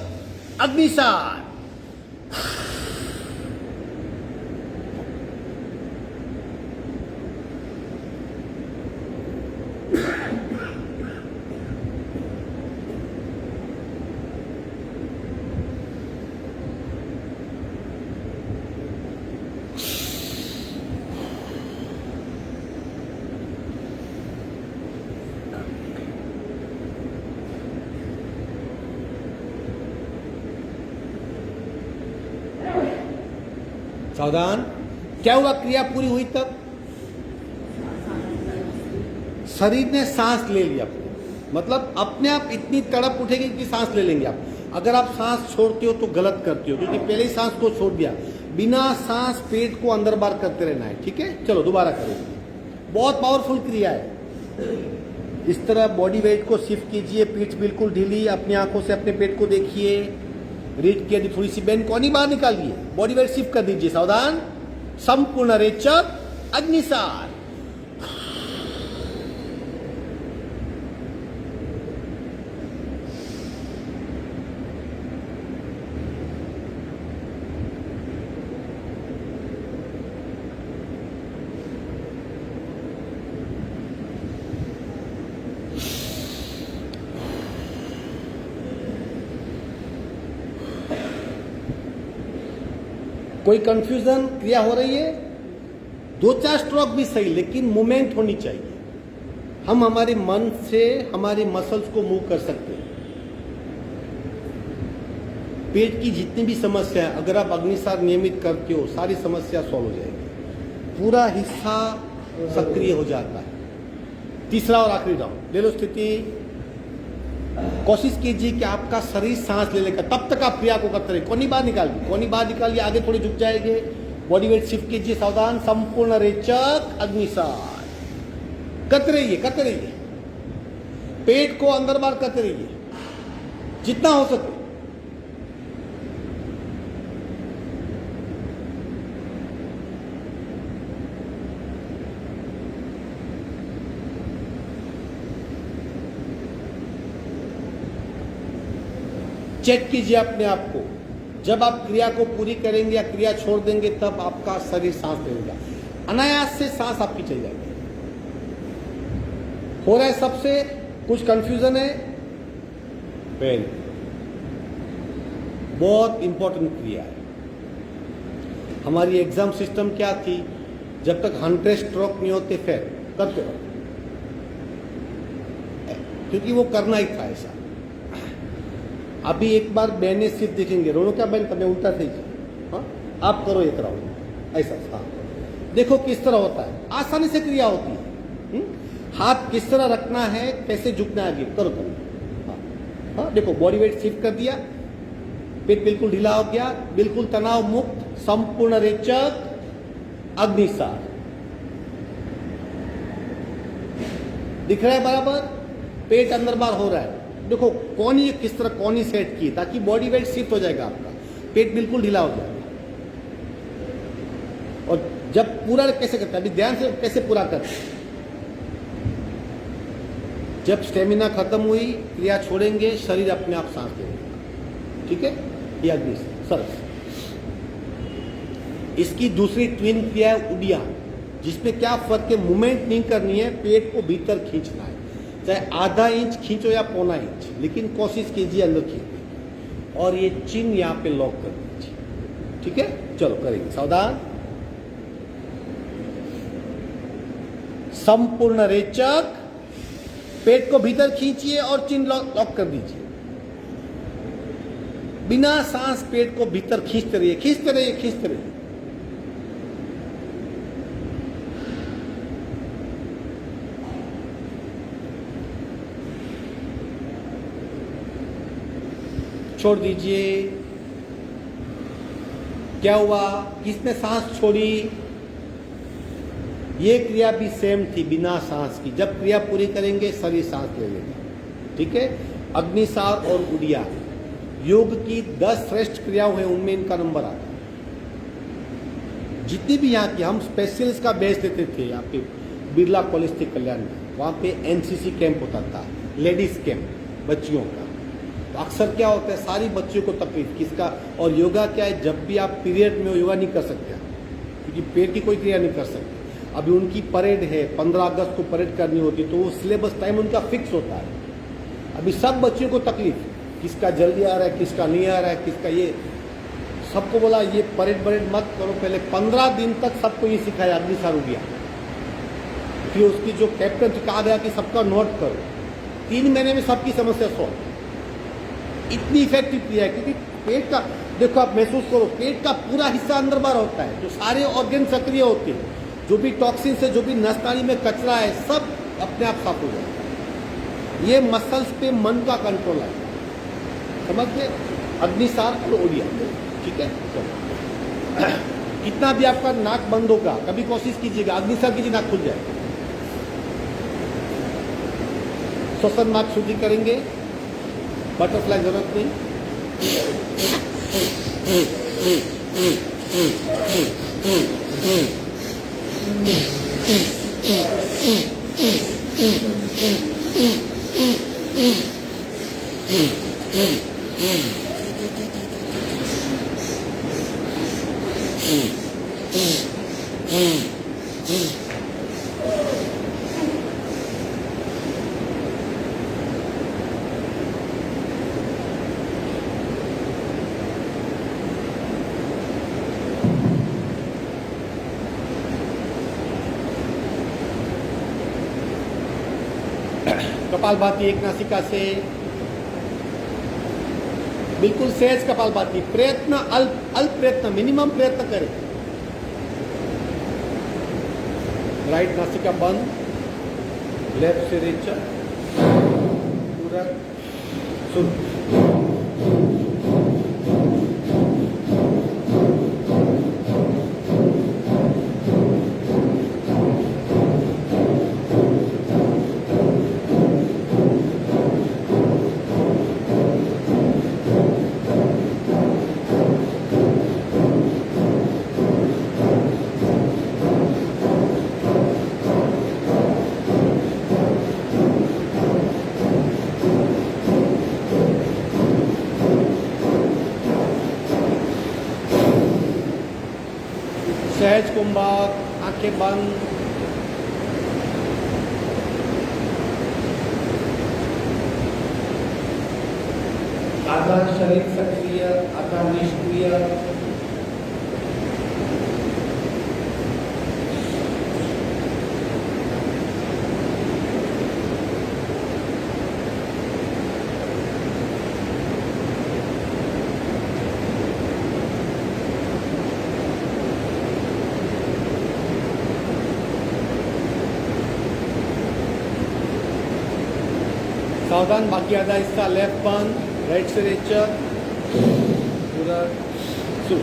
अग्निसार। सावधान। क्या हुआ? क्रिया पूरी हुई तब शरीर ने सांस ले लिया, मतलब अपने आप इतनी तड़प उठेगी कि सांस ले लेंगे आप। अगर आप सांस छोड़ते हो तो गलत करते हो, क्योंकि पहले ही सांस को छोड़ दिया। बिना सांस पेट को अंदर बाहर करते रहना है। ठीक है, चलो दोबारा करेंगे। बहुत पावरफुल क्रिया है। इस तरह बॉडी वेट को शिफ्ट कीजिए, पीठ बिल्कुल ढीली, अपनी आंखों से अपने पेट को देखिए। रीढ़ की हड्डी थोड़ी सी बेंड, कोनी बाहर निकालिए, बॉडी वेट शिफ्ट कर दीजिए। सावधान, संपूर्ण रेचक, अग्निसार। कोई कंफ्यूजन? क्रिया हो रही है? 2-4 स्ट्रोक भी सही, लेकिन मूवमेंट होनी चाहिए। हम हमारे मन से हमारे मसल्स को मूव कर सकते हैं। पेट की जितनी भी समस्या है, अगर आप अग्निसार नियमित करते हो, सारी समस्या सॉल्व हो जाएगी। पूरा हिस्सा सक्रिय हो जाता है। तीसरा और आखिरी राउंड ले लो स्थिति। कोशिश कीजिए कि आपका शरीर सांस ले लेगा, तब तक आप क्रिया को करते रहे। कोनी बाहर निकालिए, कोनी बाहर निकालिए, आगे थोड़ी झुक जाएंगे। बॉडी वेट शिफ्ट कीजिए। सावधान, संपूर्ण रेचक, अग्निसार। करते रहिए, करते रहिए। पेट को अंदर बाहर करते रहिए जितना हो सके। चेक कीजिए अपने आप को। जब आप क्रिया को पूरी करेंगे या क्रिया छोड़ देंगे, तब आपका शरीर सांस लेगा। अनायास से सांस आपकी चल जाएगी। हो रहा है सबसे? कुछ कंफ्यूजन है? वेल, बहुत इंपॉर्टेंट क्रिया है। हमारी एग्जाम सिस्टम क्या थी? जब तक 100 स्ट्रोक नहीं होते फिर करते रहो, क्योंकि वो करना ही था ऐसा। अभी एक बार बहने सिर्फ देखेंगे, रोनो क्या बहन करने, उल्टा थे। हाँ, आप करो एक राउंड ऐसा। हाँ, देखो किस तरह होता है। आसानी से क्रिया होती है। हाथ किस तरह रखना है, कैसे झुकना है, आगे करो करो। हाँ, हाँ, देखो बॉडी वेट शिफ्ट कर दिया, पेट बिल्कुल ढीला हो गया, बिल्कुल तनाव मुक्त, संपूर्ण रेचक, अग्निसार। दिख रहा है बराबर? पेट अंदर बाहर हो रहा है। देखो कोनी किस तरह कोनी सेट की, ताकि बॉडी वेट शिफ्ट हो जाएगा आपका, पेट बिल्कुल ढीला हो जाएगा। और जब पूरा कैसे करते हैं, अभी ध्यान से कैसे पूरा करते हैं। जब स्टेमिना खत्म हुई, क्रिया छोड़ेंगे, शरीर अपने आप सांस लेगा। ठीक है, ये अग्नि सरस। इसकी दूसरी ट्विन क्रिया है उडिया, जिसमें क्या फर्क है, मूवमेंट नहीं करनी है, पेट को भीतर खींचना है, चाहे आधा इंच खींचो या पौना इंच, लेकिन कोशिश कीजिए अंदर खींचने। और ये चिन्ह यहाँ पे लॉक कर दीजिए। ठीक है, चलो करेंगे, सावधान। संपूर्ण रेचक, पेट को भीतर खींचिए और चिन्ह लॉक कर दीजिए। बिना सांस पेट को भीतर खींचते रहिए, खींचते रहिए, खींचते रहिए। छोड़ दीजिए। क्या हुआ, किसने सांस छोड़ी? ये क्रिया भी सेम थी बिना सांस की। जब क्रिया पूरी करेंगे शरीर सांस ले लेगा। ठीक है, अग्निसार और उडिया योग की 10 श्रेष्ठ क्रियाओं हैं, उनमें इनका नंबर आता है। जितनी भी यहाँ की, हम स्पेशल इसका बेस देते थे यहाँ पे बिरला कॉलेज थे कल्याण में, वहाँ पे एनसीसी कैंप होता था, लेडीज कैंप बच्चियों का। तो अक्सर क्या होता है, सारी बच्चियों को तकलीफ किसका, और योगा क्या है, जब भी आप पीरियड में हो योगा नहीं कर सकते, क्योंकि पेट की कोई क्रिया नहीं कर सकते। अभी उनकी परेड है, 15 अगस्त को परेड करनी होती, तो वो सिलेबस टाइम उनका फिक्स होता है। अभी सब बच्चों को तकलीफ, किसका जल्दी आ रहा है, किसका नहीं आ रहा है, किसका ये, सबको बोला ये परेड मत करो। पहले 15 दिन तक सबको ये सिखाया, अग्निसार उडिया। फिर उसकी जो कैप्टन कहा गया कि सबका नोट करो, 3 महीने में सबकी समस्या सॉल्व। इतनी इफेक्टिव क्रिया है, क्योंकि पेट का, देखो आप महसूस करो, पेट का पूरा हिस्सा अंदर बाहर होता है, तो सारे ऑर्गन सक्रिय होते हैं। जो भी टॉक्सिन से, जो भी नस नाली में कचरा है, सब अपने आप साफ हो जाता है। ये मसल्स पे मन का कंट्रोल है, समझ गए? अग्निसार और उडिया। ठीक है, चलो। कितना भी आपका नाक बंद होगा, कभी कोशिश कीजिएगा, अग्निसार कीजिए, नाक खुल जाए। श्वसन मार्ग शुद्धि करेंगे, बटरफ्लाई जरूरत नहीं। कपालभाति, एक नासिका से बिल्कुल सहज कपालभाति। प्रयत्न अल्प प्रयत्न, मिनिमम प्रयत्न करें। राइट नासिका बंद, लेफ्ट से रेचक पूरा शुरू। सहज कुंभक, आंखें बंद। आधा शरीर सक्रिय, आधा निष्क्रिय। सावधान, बाकी आधा हिस्सा लेफ्ट बंद, राइट से रेचक पूरा शुरू।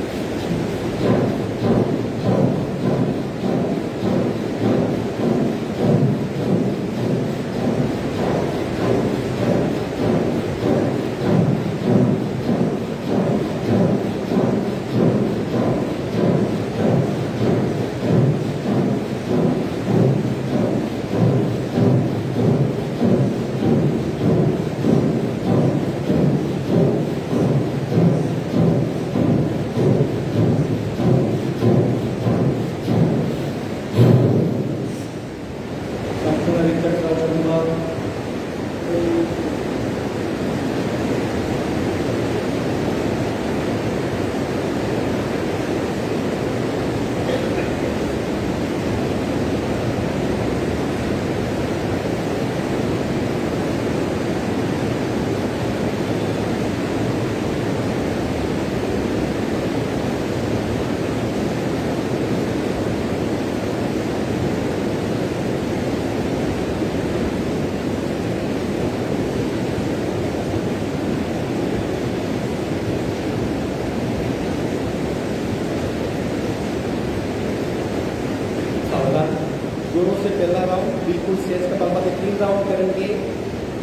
दोनों से पहला राउंड बिल्कुल सहज कपालभाति 3 राउंड करेंगे।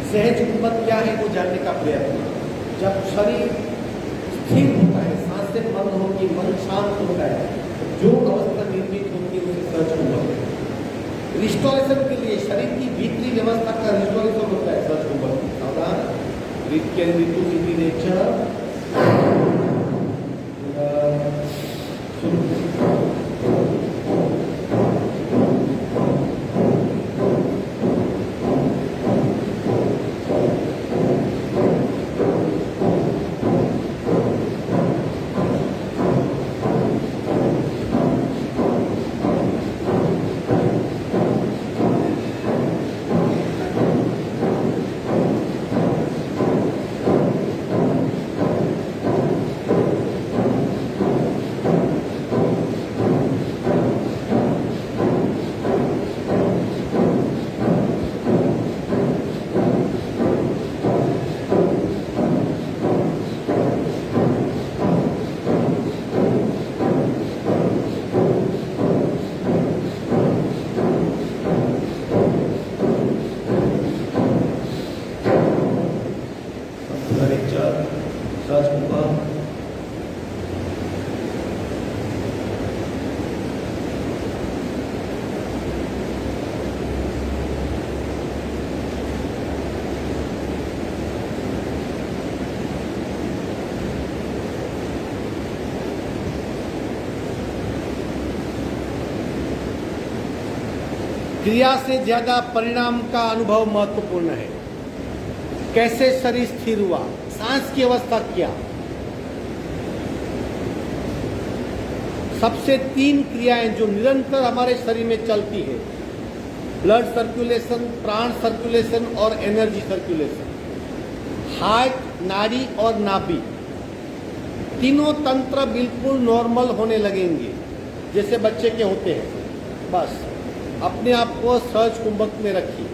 सहज कुंभक क्या है वो जानने का प्रयत्न। जब शरीर स्थिर होता है, सांसें बंद होगी, मन शांत होता है, जो अवस्था निर्मित होती है उसे सहज कुंभक है। रिस्टोरेशन के लिए शरीर की भीतरी व्यवस्था का रिस्टोरेशन होता है सहज कुंभक। सावधान, breath can be two in nature. क्रिया से ज्यादा परिणाम का अनुभव महत्वपूर्ण है। कैसे शरीर स्थिर हुआ, सांस की अवस्था क्या, सबसे 3 क्रियाएं जो निरंतर हमारे शरीर में चलती है, ब्लड सर्कुलेशन, प्राण सर्कुलेशन और एनर्जी सर्कुलेशन। हार्ट, नाड़ी और नाभि, तीनों तंत्र बिल्कुल नॉर्मल होने लगेंगे जैसे बच्चे के होते हैं। बस अपने आप को सहज कुंभक में रखिए।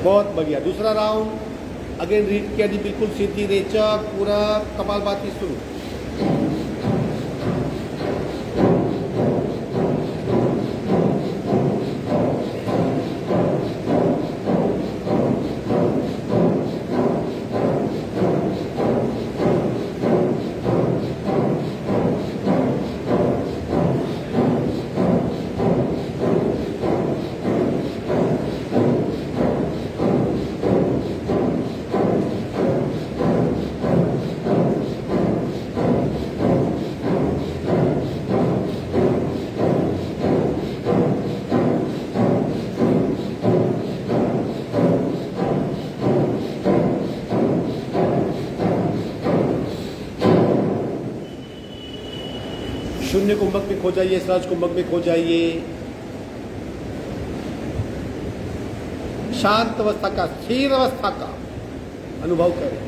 बहुत बढ़िया। दूसरा राउंड अगेन रीड किया जी, बिल्कुल सीधी रेचक, पूरा कपालभाति शुरू। शून्य कुंभक में खो जाइए, सहज कुंभक में खो जाइए। शांत अवस्था का, स्थिर अवस्था का अनुभव करें।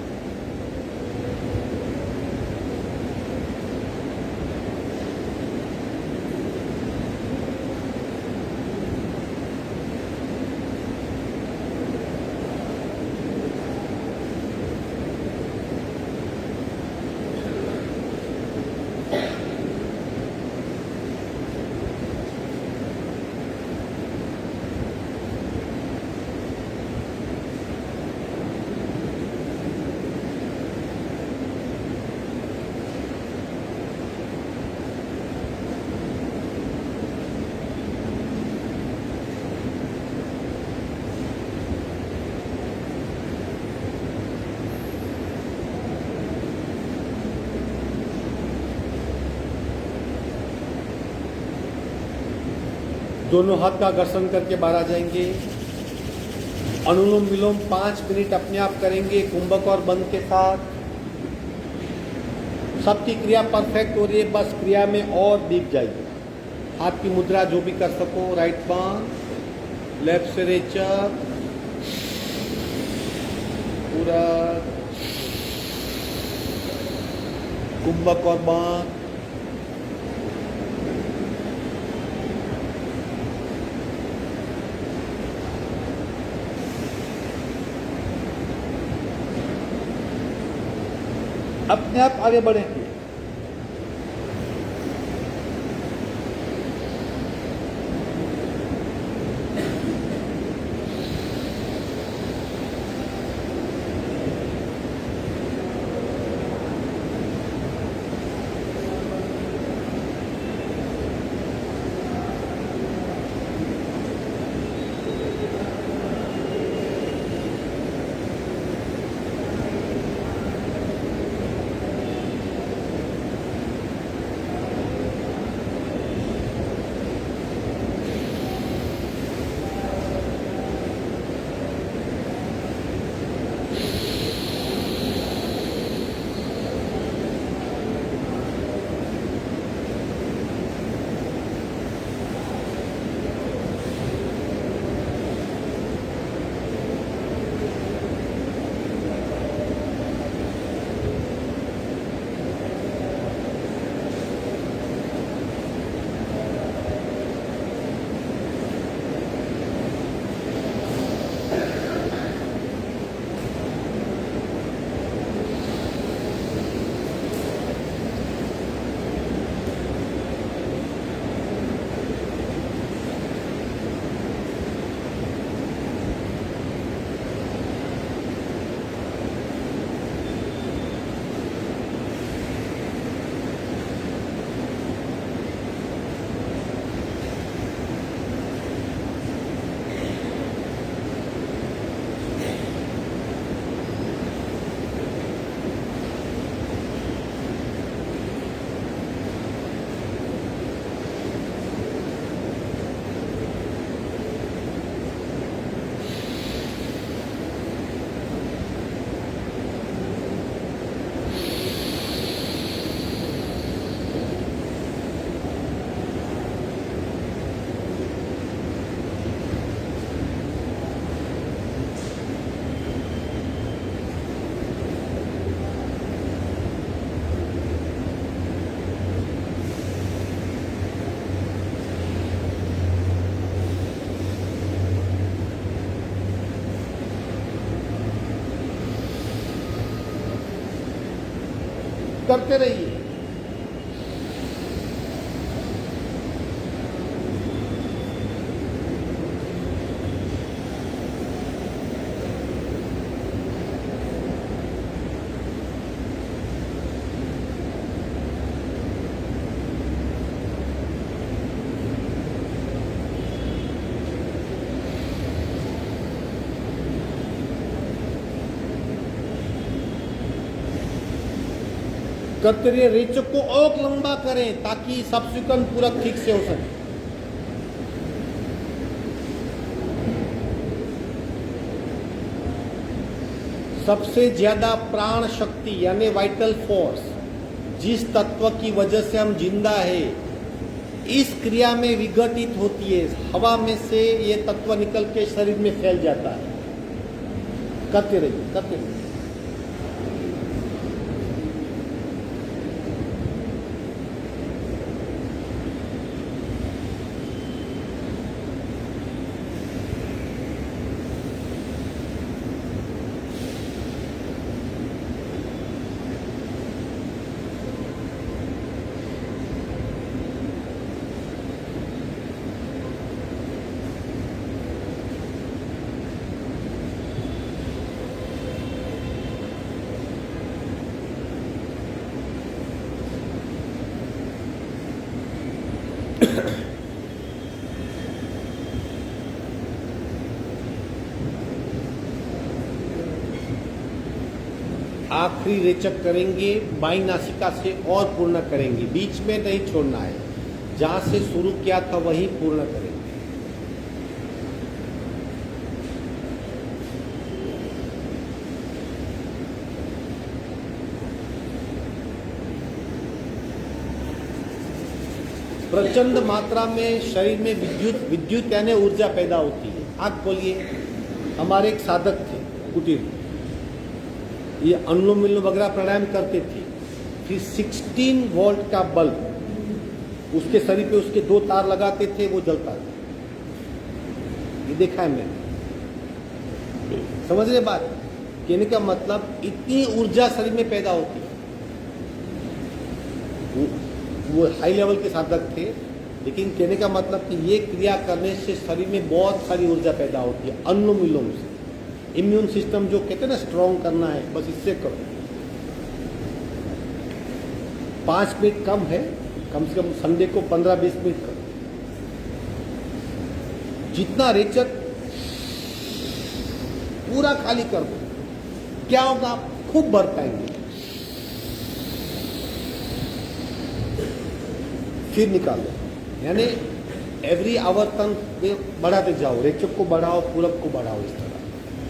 दोनों हाथ का घर्षण करके बाहर आ जाएंगे। अनुलोम विलोम 5 मिनट अपने आप करेंगे कुंभक और बंद के साथ। सबकी क्रिया परफेक्ट हो रही है, बस क्रिया में और डीप जाइए। हाथ की मुद्रा जो भी कर सको, राइट पाम, लेफ्ट से रेचक, पूरा कुंभक और बंद। अपने आप आगे बढ़ेंगे। करते रहिए। करते रहिए, रेचक को और लंबा करें ताकि सब्सिक्वेंट पूरक ठीक से हो सके। सबसे ज्यादा प्राण शक्ति यानी वाइटल फोर्स जिस तत्व की वजह से हम जिंदा है, इस क्रिया में विघटित होती है। हवा में से ये तत्व निकल के शरीर में फैल जाता है। करते रहिए, करते रहिए। आखिरी रेचक करेंगे, बाई नासिका से और पूर्ण करेंगे, बीच में नहीं छोड़ना है। जहां से शुरू किया था वही पूर्ण करेंगे। प्रचंड मात्रा में शरीर में विद्युत यानी ऊर्जा पैदा होती है। आप बोलिए, हमारे एक साधक थे कुटीर, ये अनुलोम विलोम वगैरह प्राणायाम करते थे। फिर 16 वोल्ट का बल्ब उसके शरीर पे उसके 2 तार लगाते थे, वो जलता था। ये देखा है मैंने। समझ रहे बात? कहने का मतलब इतनी ऊर्जा शरीर में पैदा होती है। वो हाई लेवल के साधक थे, लेकिन कहने का मतलब कि ये क्रिया करने से शरीर में बहुत सारी ऊर्जा पैदा होती है अनुलोम विलोम से। इम्यून सिस्टम जो कहते हैं ना स्ट्रॉन्ग करना है, बस इससे करो। 5 मिनट कम है, कम से कम संडे को 15-20 मिनट करो। जितना रेचक पूरा खाली कर दो, क्या होगा, आप खूब भर पाएंगे। फिर निकालो, यानी एवरी आवर तक बढ़ाते जाओ, रेचक को बढ़ाओ, पूरब को बढ़ाओ, इस तरह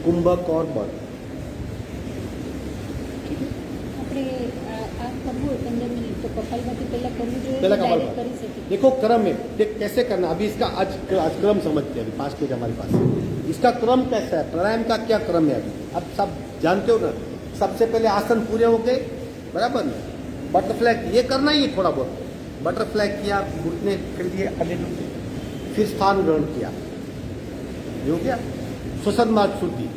कुंभक और बढ़। ठीक है, આપણે આ કરવું હોય 15 મિનિટ તો કપાલભાતી પહેલા કરવું જોઈએ, पहला ડાયરેક્ટ कपाल કરી શકીએ? देखो क्रम है, देख कैसे करना। अभी इसका आज क्रम समझते हैं। अभी 5 मिनट हमारे पास है। इसका क्रम कैसा है, प्राणायाम का क्या क्रम है, अब सब जानते हो ना। सबसे पहले आसन पूरे हो गए, बराबर ना। बटरफ्लाई ये करना ही है, थोड़ा बहुत बटरफ्लाई किया, घुटने कर लिए आगे झुके, फिर स्थान ग्रहण किया, ये हो गया श्वसन मार्ग शुद्धि।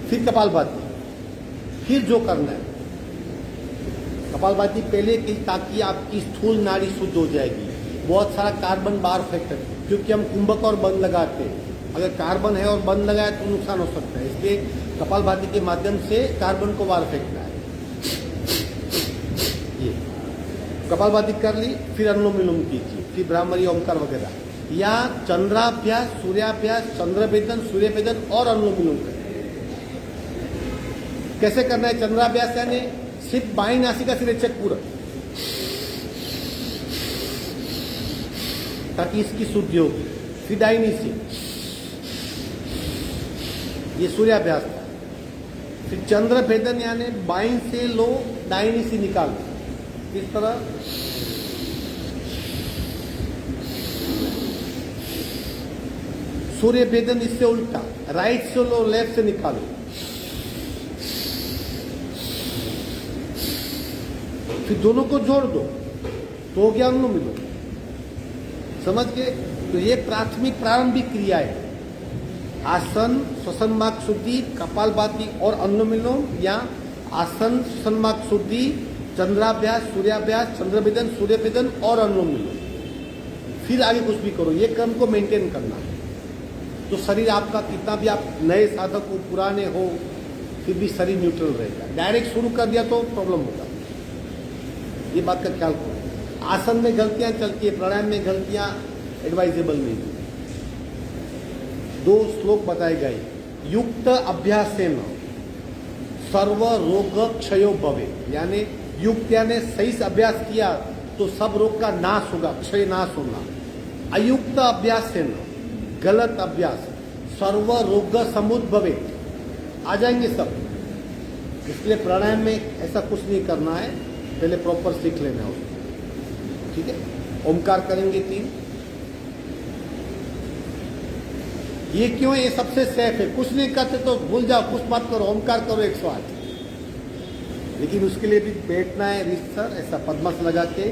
फिर कपालभाति, फिर जो करना है कपालभाति पहले की, ताकि आपकी स्थूल नाड़ी शुद्ध हो जाएगी। बहुत सारा कार्बन बाहर फेंकते हैं, क्योंकि हम कुंभक और बंद लगाते हैं। अगर कार्बन है और बंद लगाए तो नुकसान हो सकता है, इसलिए कपालभाति के माध्यम से कार्बन को बाहर फेंकना है। ये कपालभाति कर ली, फिर अनुलोम विलोम कीजिए, फिर ब्राह्मरी ओमकार वगैरह, या चंद्राभ्यास, सूर्याभ्यास, चंद्रभेदन, सूर्यभेदन और अनुलोम विलोम करें। कैसे करना है चंद्राभ्यास, यानी सिर्फ बाईं नासिका से रेचक पूरा, ताकि इसकी शुद्धि होगी। फिर दाहिनी से, ये सूर्याभ्यास था। फिर चंद्रभेदन, यानी बाईं से लो, दाहिनी से निकालो, इस तरह। सूर्यभेदन इससे उल्टा, राइट से लो, लेफ्ट से निकालो। फिर दोनों को जोड़ दो तो हो गया अनुलोम विलोम। समझ गए? तो ये प्राथमिक प्रारंभिक क्रिया है। आसन, श्वसन मार्ग शुद्धि, कपालभाति और अनुलोम विलोम, या आसन, श्वसन मार्ग शुद्धि, चंद्राभ्यास, सूर्याभ्यास, चंद्रभेदन, सूर्यभेदन और अनुलोम विलोम। फिर आगे कुछ भी करो, ये क्रम को मेंटेन करना है। तो शरीर आपका कितना भी, आप नए साधक हो, पुराने हो, फिर भी शरीर न्यूट्रल रहेगा। डायरेक्ट शुरू कर दिया तो प्रॉब्लम होगा, ये बात का ख्याल करो। आसन में गलतियां चलती है, प्राणायाम में गलतियां एडवाइजेबल नहीं है। 2 श्लोक बताए गए। युक्त अभ्यासेन सर्व रोग क्षयो भवे, यानी युक्त यानी सही से अभ्यास किया तो सब रोग का नाश होगा, क्षय नाश होगा। अयुक्त अभ्यासेन, गलत अभ्यास, सर्व रोग समुद्भवे, आ जाएंगे सब। इसलिए प्राणायाम में ऐसा कुछ नहीं करना है, पहले प्रॉपर सीख लेना है उसको। ठीक है, ओमकार करेंगे 3। ये क्यों है? ये सबसे सेफ है। कुछ नहीं करते तो भूल जाओ, कुछ मत करो, ओमकार करो 108। लेकिन उसके लिए भी बैठना है रिश्तर, ऐसा पद्मासन लगा के,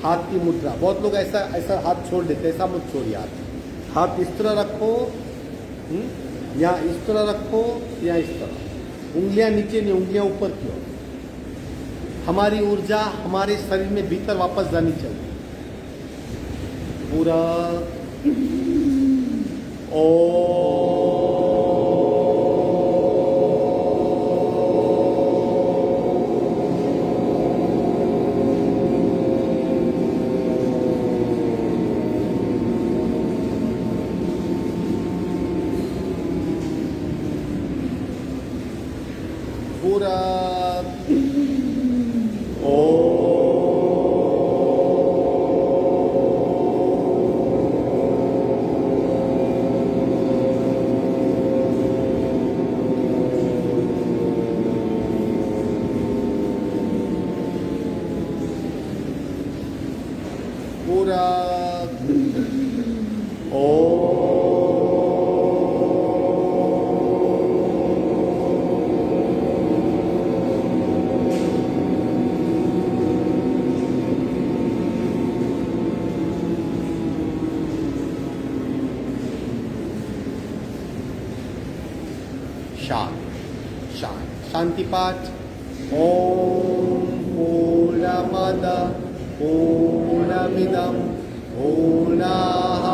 हाथ की मुद्रा। बहुत लोग ऐसा ऐसा हाथ छोड़ देते, ऐसा मत छोड़िए। हाथ इस तरह रखो, या इस तरह रखो, या इस तरह। उंगलियां नीचे नहीं, उंगलियां ऊपर की ओर। हमारी ऊर्जा हमारे शरीर में भीतर वापस जानी चाहिए। पूरा पूरा पूरा शांति पाठ। ओम पूर्णमद पूर्णमिदं पूर्णाः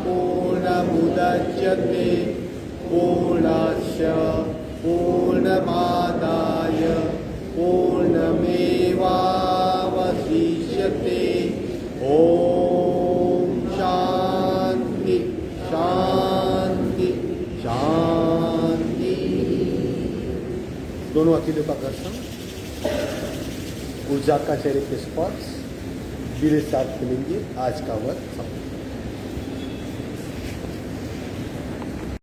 पूर्णमुदच्यते पूर्णस्य पूर्णमादाय पूर्णमेवावशिष्यते। ओम शांति शांति शांति। दोनों अकेलों का घर्षण, ऊर्जा का चेहरे के स्पर्श, धीरे साथ मिलेंगे। आज का वर्ग